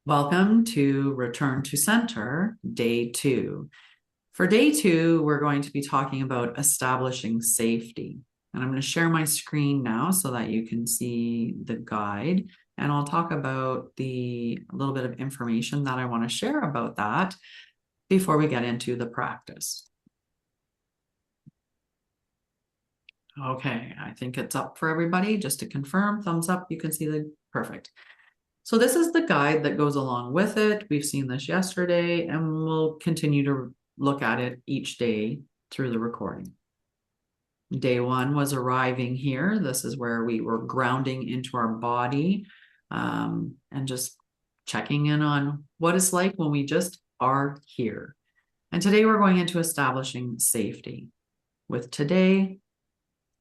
Welcome to Return to Center, Day 2. For Day 2, we're going to be talking about establishing safety. And I'm going to share my screen now so that you can see the guide. And I'll talk about a little bit of information that I want to share about that before we get into the practice. Okay, I think it's up for everybody. Just to confirm, thumbs up, you can see the perfect. So this is the guide that goes along with it. We've seen this yesterday, and we'll continue to look at it each day through the recording. Day 1 was arriving here. This is where we were grounding into our body and just checking in on what it's like when we just are here. And today we're going into establishing safety. With today,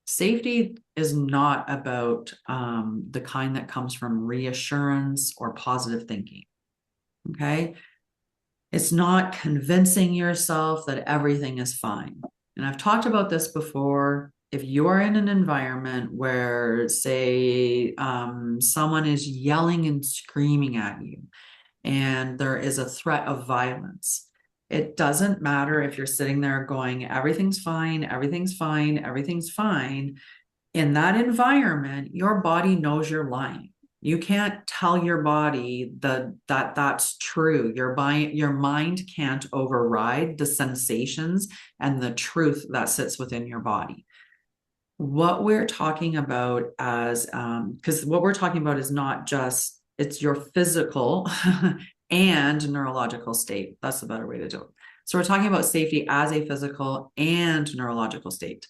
safety is not about the kind that comes from reassurance or positive thinking. Okay. It's not convincing yourself that everything is fine. And I've talked about this before. If you're in an environment where, say, someone is yelling and screaming at you, and there is a threat of violence, it doesn't matter if you're sitting there going, everything's fine, everything's fine, everything's fine. In that environment, your body knows you're lying. You can't tell your body that that's true. Your mind can't override the sensations and the truth that sits within your body. What we're talking about because what we're talking about is not just, it's your physical and neurological state. That's a better way to do it. So we're talking about safety as a physical and neurological state.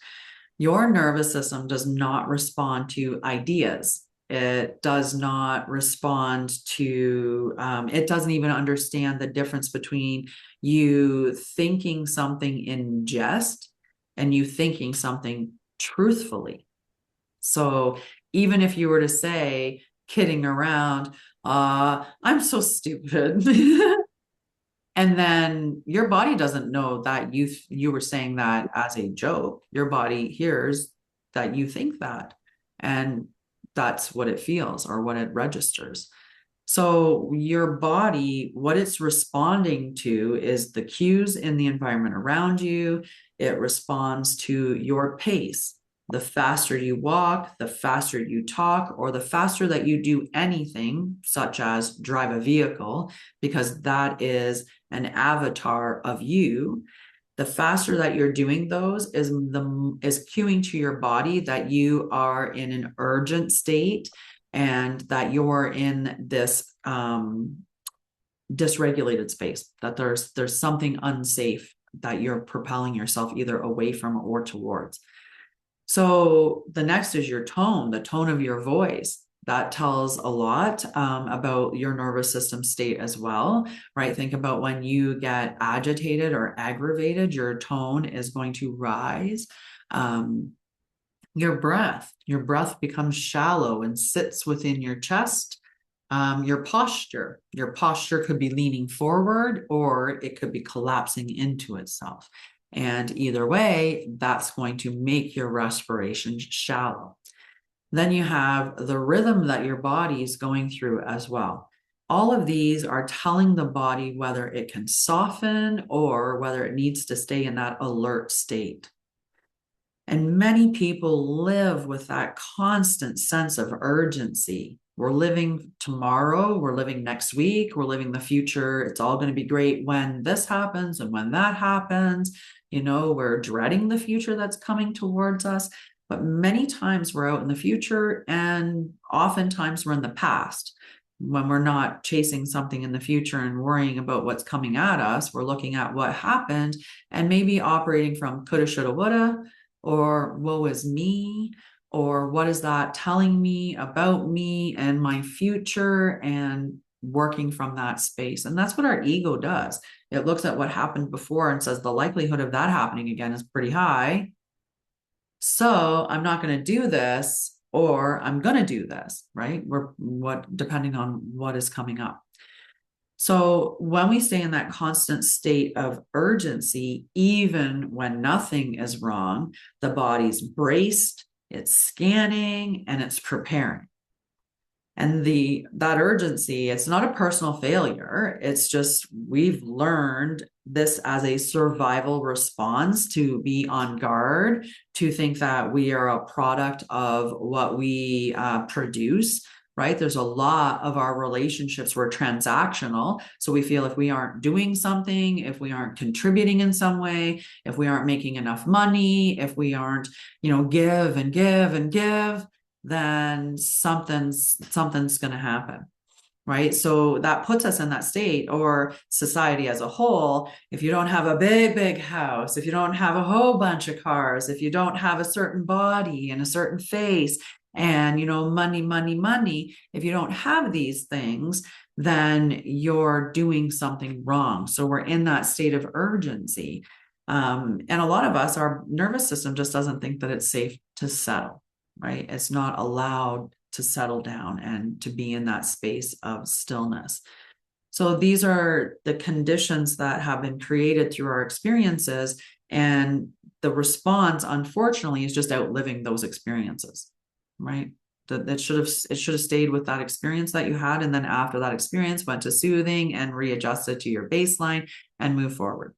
Your nervous system does not respond to ideas. It does not respond to, it doesn't even understand the difference between you thinking something in jest and you thinking something truthfully. So even if you were to say, kidding around, I'm so stupid. And then your body doesn't know that you were saying that as a joke. Your body hears that you think that, and that's what it feels or what it registers. So your body, what it's responding to is the cues in the environment around you. It responds to your pace. The faster you walk, the faster you talk, or the faster that you do anything, such as drive a vehicle, because that is an avatar of you. The faster that you're doing those is cueing to your body that you are in an urgent state and that you're in this dysregulated space, that there's something unsafe that you're propelling yourself either away from or towards. So the next is your tone, the tone of your voice. That tells a lot about your nervous system state as well, right? Think about when you get agitated or aggravated, your tone is going to rise. Your breath becomes shallow and sits within your chest. Your posture could be leaning forward or it could be collapsing into itself. And either way, that's going to make your respiration shallow. Then you have the rhythm that your body is going through as well. All of these are telling the body whether it can soften or whether it needs to stay in that alert state. And many people live with that constant sense of urgency. We're living tomorrow, we're living next week, we're living the future. It's all going to be great when this happens and when that happens. We're dreading the future that's coming towards us. But many times we're out in the future and oftentimes we're in the past. When we're not chasing something in the future and worrying about what's coming at us, we're looking at what happened and maybe operating from coulda, shoulda, woulda, or woe is me, or what is that telling me about me and my future, and working from that space. And that's what our ego does. It looks at what happened before and says the likelihood of that happening again is pretty high. So I'm not going to do this, or I'm going to do this, right? Depending on what is coming up. So when we stay in that constant state of urgency, even when nothing is wrong, the body's braced, it's scanning, and it's preparing. And that urgency, it's not a personal failure. It's just we've learned this as a survival response to be on guard, to think that we are a product of what we produce, right? There's a lot of our relationships were transactional. So we feel if we aren't doing something, if we aren't contributing in some way, if we aren't making enough money, if we aren't, give and give and give, then something's going to happen, right? So that puts us in that state, or society as a whole. If you don't have a big house, if you don't have a whole bunch of cars, if you don't have a certain body and a certain face and money, if you don't have these things, then you're doing something wrong. So we're in that state of urgency, and a lot of us, our nervous system just doesn't think that it's safe to settle, right? It's not allowed to settle down and to be in that space of stillness. So these are the conditions that have been created through our experiences, and the response, unfortunately, is just outliving those experiences, right? It should have stayed with that experience that you had, and then after that experience, went to soothing and readjusted to your baseline and move forward.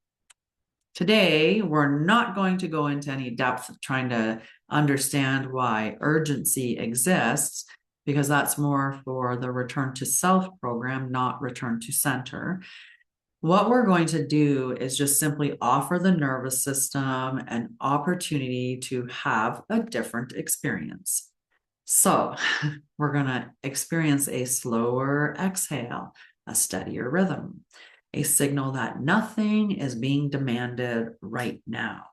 Today, we're not going to go into any depth trying to understand why urgency exists, because that's more for the return to self program, not return to center. What we're going to do is just simply offer the nervous system an opportunity to have a different experience. So we're going to experience a slower exhale, a steadier rhythm, a signal that nothing is being demanded right now.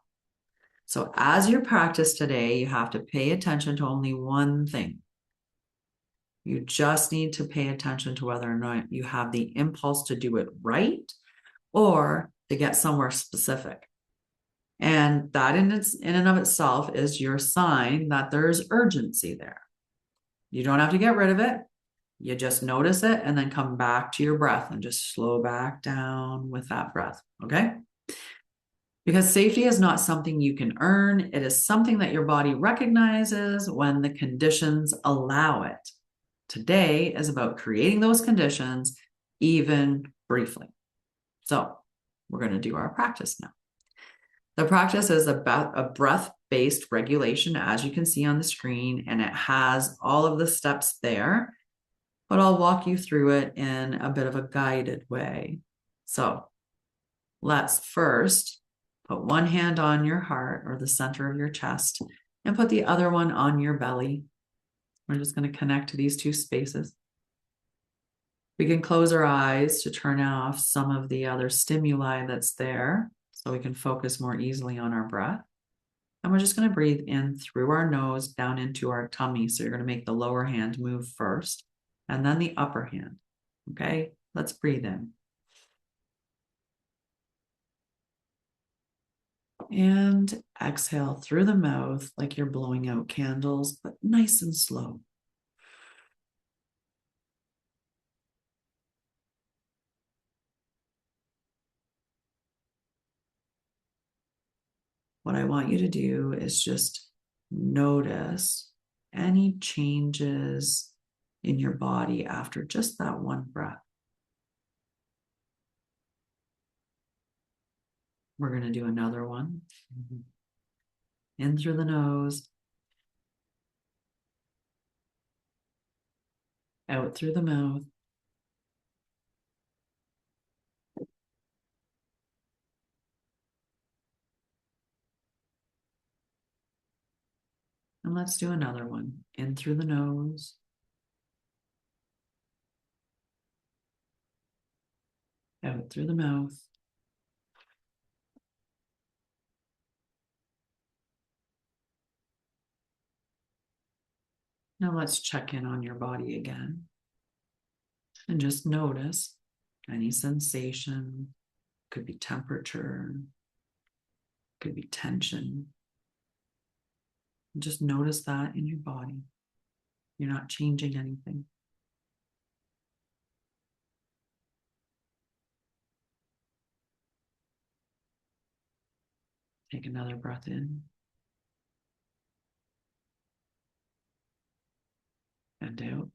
So as you practice today, you have to pay attention to only one thing. You just need to pay attention to whether or not you have the impulse to do it right or to get somewhere specific. And that in and of itself is your sign that there's urgency there. You don't have to get rid of it. You just notice it and then come back to your breath and just slow back down with that breath, okay? Because safety is not something you can earn. It is something that your body recognizes when the conditions allow it. Today is about creating those conditions, even briefly. So we're going to do our practice now. The practice is about a breath-based regulation, as you can see on the screen, and it has all of the steps there, but I'll walk you through it in a bit of a guided way. So let's first put one hand on your heart or the center of your chest and put the other one on your belly. We're just going to connect to these two spaces. We can close our eyes to turn off some of the other stimuli that's there so we can focus more easily on our breath. And we're just going to breathe in through our nose down into our tummy. So you're going to make the lower hand move first and then the upper hand. Okay, let's breathe in. And exhale through the mouth like you're blowing out candles, but nice and slow. What I want you to do is just notice any changes in your body after just that one breath. We're going to do another one. In through the nose, out through the mouth. And let's do another one. In through the nose, out through the mouth. Now let's check in on your body again and just notice any sensation. Could be temperature, could be tension. Just notice that in your body. You're not changing anything. Take another breath in and out.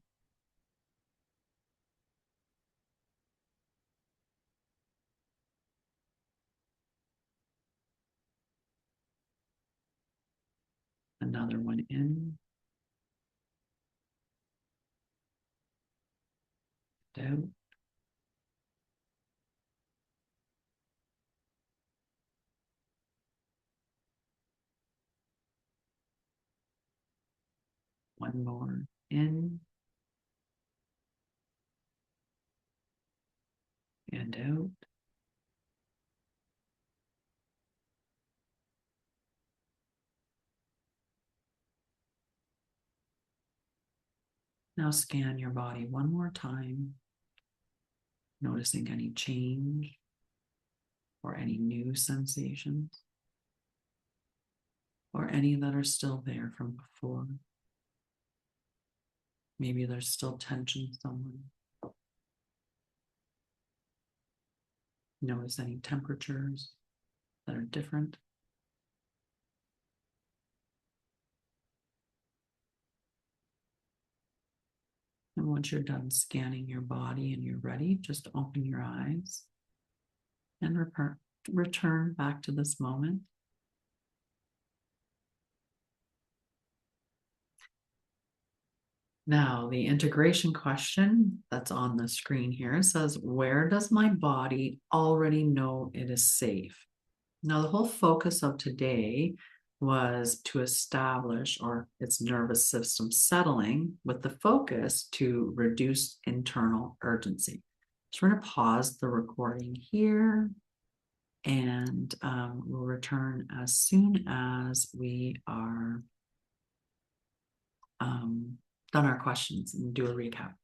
Another one in. Out. One more in. And out. Now scan your body one more time, noticing any change or any new sensations or any that are still there from before. Maybe there's still tension somewhere. Notice any temperatures that are different. And once you're done scanning your body and you're ready, just open your eyes and return back to this moment. Now, the integration question that's on the screen here says, where does my body already know it is safe? Now, the whole focus of today was to establish or its nervous system settling with the focus to reduce internal urgency. So we're going to pause the recording here and we'll return as soon as we are done our questions and do a recap.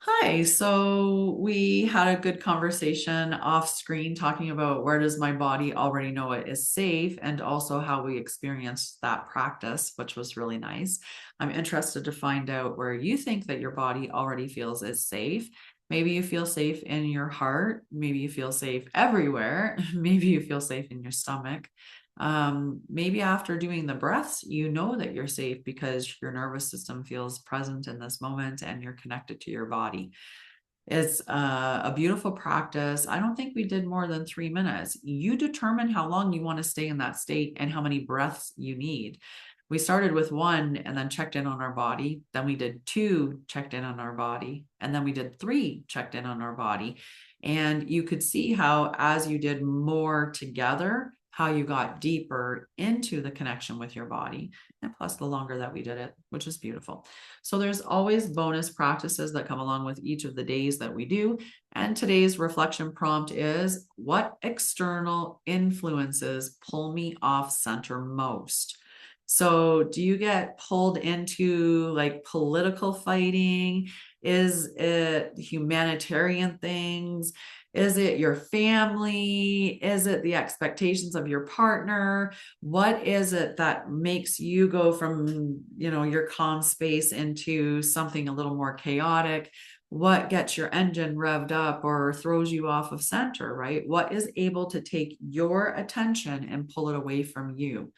Hi, so we had a good conversation off screen talking about where does my body already know it is safe and also how we experienced that practice, which was really nice. I'm interested to find out where you think that your body already feels is safe. Maybe you feel safe in your heart. Maybe you feel safe everywhere. Maybe you feel safe in your stomach. Maybe after doing the breaths, you know that you're safe because your nervous system feels present in this moment and you're connected to your body. It's a beautiful practice. I don't think we did more than 3 minutes. You determine how long you want to stay in that state and how many breaths you need. We started with 1 and then checked in on our body. Then we did 2, checked in on our body. And then we did 3, checked in on our body. And you could see how as you did more together, how you got deeper into the connection with your body, and plus the longer that we did it, which is beautiful. So there's always bonus practices that come along with each of the days that we do. And today's reflection prompt is, what external influences pull me off center most? So do you get pulled into like political fighting? Is it humanitarian things? Is it your family? Is it the expectations of your partner? What is it that makes you go from, your calm space into something a little more chaotic? What gets your engine revved up or throws you off of center, right? What is able to take your attention and pull it away from you?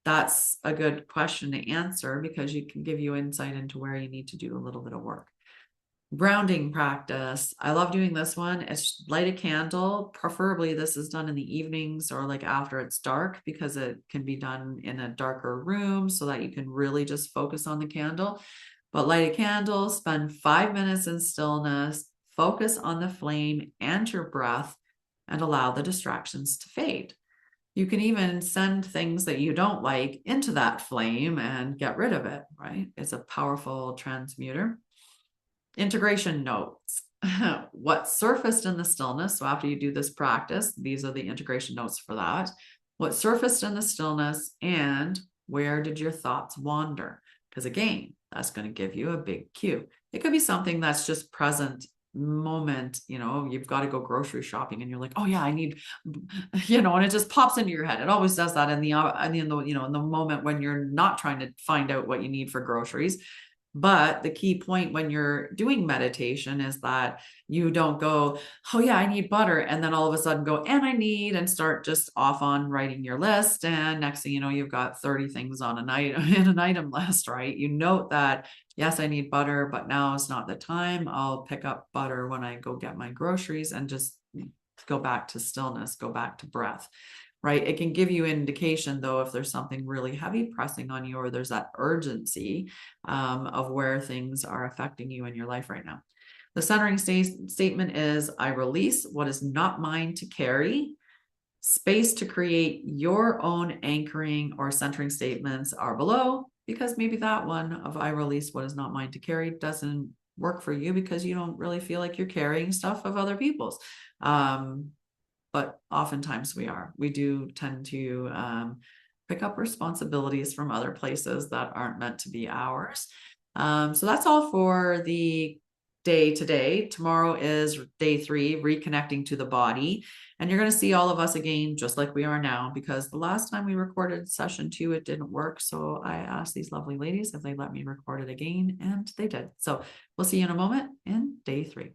That's a good question to answer because it can give you insight into where you need to do a little bit of work. Grounding practice. I love doing this one. It's light a candle. Preferably this is done in the evenings or like after it's dark because it can be done in a darker room so that you can really just focus on the candle. But light a candle, spend 5 minutes in stillness, focus on the flame and your breath, and allow the distractions to fade. You can even send things that you don't like into that flame and get rid of it, right? It's a powerful transmuter. Integration notes. What surfaced in the stillness? So after you do this practice, these are the integration notes for that. What surfaced in the stillness and where did your thoughts wander? Because again, that's going to give you a big cue. It could be something that's just present moment, you've got to go grocery shopping and you're like, oh yeah, I need, and it just pops into your head. It always does that in the moment when you're not trying to find out what you need for groceries. But the key point when you're doing meditation is that you don't go, oh yeah, I need butter. And then all of a sudden go, and I need, and start just off on writing your list. And next thing you know, you've got 30 things on in an item list, right? You note that, yes, I need butter, but now is not the time. I'll pick up butter when I go get my groceries and just go back to stillness, go back to breath. right? It can give you indication though, if there's something really heavy pressing on you, or there's that urgency of where things are affecting you in your life right now. The centering statement is, I release what is not mine to carry. Space to create your own anchoring or centering statements are below, because maybe that one of I release what is not mine to carry doesn't work for you because you don't really feel like you're carrying stuff of other people's. But oftentimes we do tend to pick up responsibilities from other places that aren't meant to be ours. So that's all for the day today. Tomorrow is day 3, reconnecting to the body. And you're going to see all of us again, just like we are now, because the last time we recorded session 2, it didn't work. So I asked these lovely ladies if they let me record it again, and they did. So we'll see you in a moment in day 3.